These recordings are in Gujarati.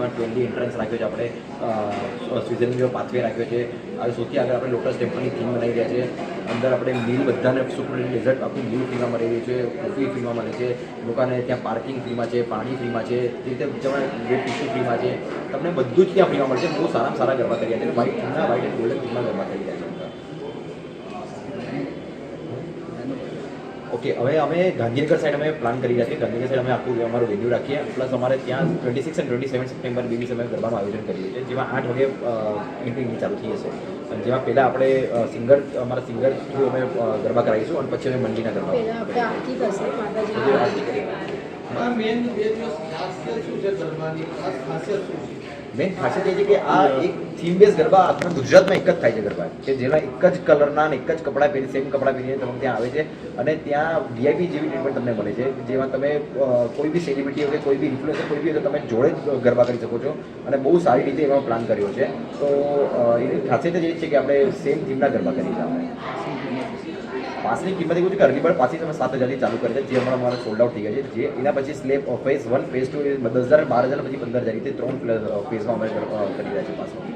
જેમાં 20 એન્ટ્રન્સ રાખ્યો છે આપણે, સ્વિઝરલેન્ડ પાથવે રાખ્યો છે, હવે સૌથી આગળ આપણે લોટસ ટેમ્પલની થીમ બનાવી રહ્યા છે. અંદર આપણે મિલ બધાને સુપર ડેઝર્ટ આખું મિલ ફ્રીમાં મળી રહ્યું છે, કોફી ફ્રીમાં મળે છે, લોકોને ત્યાં પાર્કિંગ ફ્રીમાં છે, પાણી ફ્રીમાં છે, જે રીતે વેટ ટિશ્યુ ફ્રીમાં છે, તમને બધું જ ત્યાં ફ્રીમાં મળશે. બહુ સારામાં સારા ગરબા કરી રહ્યા છે, વ્હાઇટ થીમના વ્હાઇટ એન્ડ ગોલ્ડન થીમમાં ગરબા કરી રહ્યા છે. ઓકે, હવે અમે ગાંધીનગર સાઈડ અમે પ્લાન કરી રહ્યા છીએ. ગાંધીનગર સાઈડ અમે આખું અમારું વેન્યુ રાખીએ, પ્લસ અમારે ત્યાં 26 અને 27 સપ્ટેમ્બર બે દિવસ અમે ગરબાનું આયોજન કરીએ છીએ, જેમાં 8 વાગે એન્ટ્રી ચાલુ થઈ જશે. જેમાં પહેલાં આપણે અમારા સિંગર થ્રુ અમે ગરબા કરાવીશું અને પછી અમે મંડીના ગરબા આરતી મેન ખાસિયત એ છે કે આ એક થીમ બેઝ ગરબા આખા ગુજરાતમાં એક જ થાય છે ગરબા, કે જેના એક જ કલરના અને એક જ કપડાં પહેરી સેમ કપડાં પહેરીને તમે ત્યાં આવે છે અને ત્યાં વીઆઈપી જેવી ટ્રીટમેન્ટ તમને મળે છે, જેમાં તમે કોઈ બી સેલિબ્રિટી હોય કે કોઈ બી ઇન્ફ્લુએન્સર કોઈ બી હોય તો તમે જોડે જ ગરબા કરી શકો છો અને બહુ સારી રીતે એમાં પ્લાન કર્યો છે. તો એની ખાસિયત જ એ છે કે આપણે સેમ થીમના ગરબા કરીએ છીએ. આપણે પાસની કિંમત એવું છે કે અર્લી બર્ડ પાસી તમે 7,000થી ચાલુ કરે છે, જે હમણાં અમારા સોલ્ડ આઉટ થઈ ગયા છે. જે એના પછી સ્લેબ ફેઝ 1 ફેઝ 2 એ 10,000 12,000 પછી 15,000 રીતે 3 ફેઝમાં અમે કરી રહ્યા છીએ. પાસમાં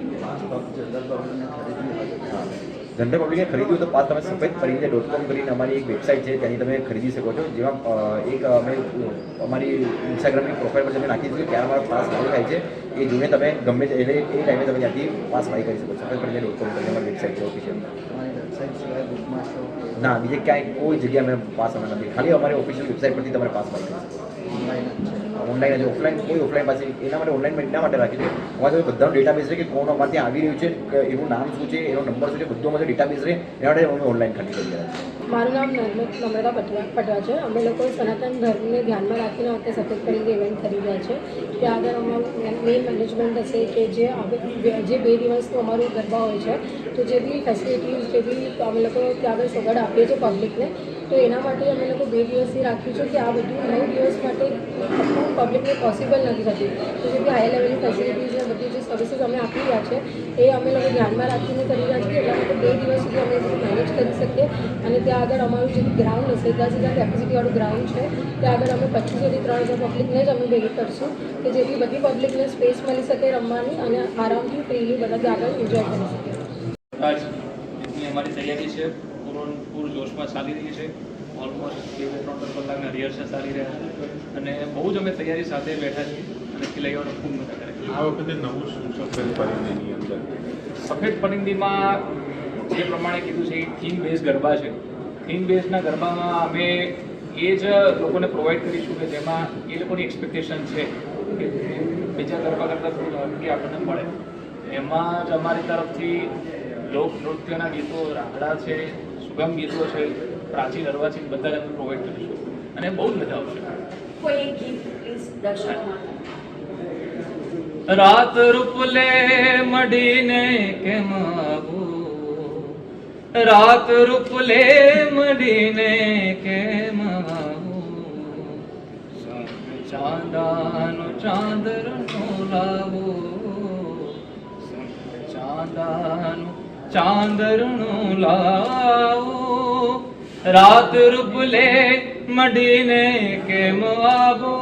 જનરલ પબ્લિકે ખરીદ્યું હોય તો પાસ તમે સફેદ ખરીદે.com કરીને અમારી એક વેબસાઇટ છે, ત્યાંની તમે ખરીદી શકો છો. જેમાં એક અમે અમારી ઇન્સ્ટાગ્રામની પ્રોફાઇલ પર તમે નાખી દીધું ત્યારે અમારો પાસ ચાલુ થાય છે, એ જોઈને તમે ગમે એ ટાઈમે તમે ત્યાંથી પાસ બાય કરી શકો છો. સફેદ.com કરીને અમારી વેબસાઇટ છે ઓફિશિયલ. ના, બીજે ક્યાંય કોઈ જગ્યાએ અમે પાસ અમે નથી, ખાલી અમારી ઓફિશિયલ વેબસાઇટ પરથી તમારે પાસ બાય કરી શકો. ઓનલાઈન જ, ઓફલાઈન કોઈ ઓફલાઈન પાસે એના માટે ઓનલાઈન એટલા માટે રાખી છે અમારે બધાનો ડેટાબેઝ રહે કે કોણ અમારે ત્યાં આવી રહ્યું છે, કે એનું નામ શું છે, એનો નંબર શું છે, બધું અમારે ડેટાબેઝ રહે, એના માટે અમે ઓનલાઈન ખાલી કરી રહ્યા છીએ. મારું નામ નમ્રતા પટવા છે. અમે લોકો સનાતન ધર્મને ધ્યાનમાં રાખીને વખતે સફેદ ખરીદી ઇવેન્ટ કરી રહ્યા છે. ત્યાં આગળ અમારું મેઇન મેનેજમેન્ટ હશે કે જે 2 દિવસનું અમારું ગરબા હોય છે, તો જે બી ફેસિલિટીઝ જે બી અમે લોકો ત્યાં આગળ સગવડ આપીએ છીએ પબ્લિકને, તો એના માટે અમે લોકો 2 દિવસથી રાખ્યું છે કે આ બધું 9 દિવસ માટે પબ્લિકને પોસિબલ નથી થતી. તો જે બી હાઈ લેવલની ફેસિલિટીઝ અને બધી જે સર્વિસીસ અમે આપી રહ્યા છે એ અમે લોકો ધ્યાનમાં રાખીને કરી રહ્યા છીએ. એટલા માટે 2 દિવસ સુધી અમે બધું મેનેજ કરી શકીએ. અને ત્યાં આગળ અમારું જે ગ્રાઉન્ડ હશે 10,000 કેપેસિટીવાળું ગ્રાઉન્ડ છે, ત્યાં આગળ અમે 2500થી 3,000 પબ્લિકને જ અમે ભેગી કરશું કે જેથી બધી પબ્લિકને સ્પેસ મળી શકે રમવાની અને આરામથી ફ્રીલી બધા ત્યાં આગળ એન્જોય કરી શકે. આજની અમારી તૈયારી છે પૂર જોશમાં ચાલી રહી છે. ઓલમોસ્ટ 2-3 કલાકના રિહર્સલ ચાલી રહ્યા છે અને બહુ જ અમે તૈયારી સાથે બેઠા છીએ અને ખીલૈયાઓને ખૂબ મજા કરે છે. આ વખતે નવું શું સફેદ પરિંદીની અંદર? સફેદ પરિંદીમાં જે પ્રમાણે કીધું છે એ થીમ બેઝ ગરબા છે. થીમ બેઝના ગરબામાં અમે એ જ લોકોને પ્રોવાઈડ કરીશું કે જેમાં એ લોકોની એક્સપેક્ટેશન છે કે બીજા ગરબા કરતાં થોડું હટકે આપણને મળે. એમાં જ અમારી તરફથી લોકનૃત્યના ગીતો, રાગડા છે, સુગમ ગીતો છે, પ્રાચીન અર્વાચીન બધા જ અમે પ્રોવાઈડ કરીશું અને બહુ જ મજા આવશે. કોઈ એક ગીત પ્લીઝ દર્શક રાત રૂપલે મડીને કેમ આવું, રાત રૂપલે મડીને કેમ આવું, ચાંદાનું ચાંદરનું લાવો, ચાંદાનું ચાંદરનું લાવો, રાત રૂપલે મડીને કેમ આવો.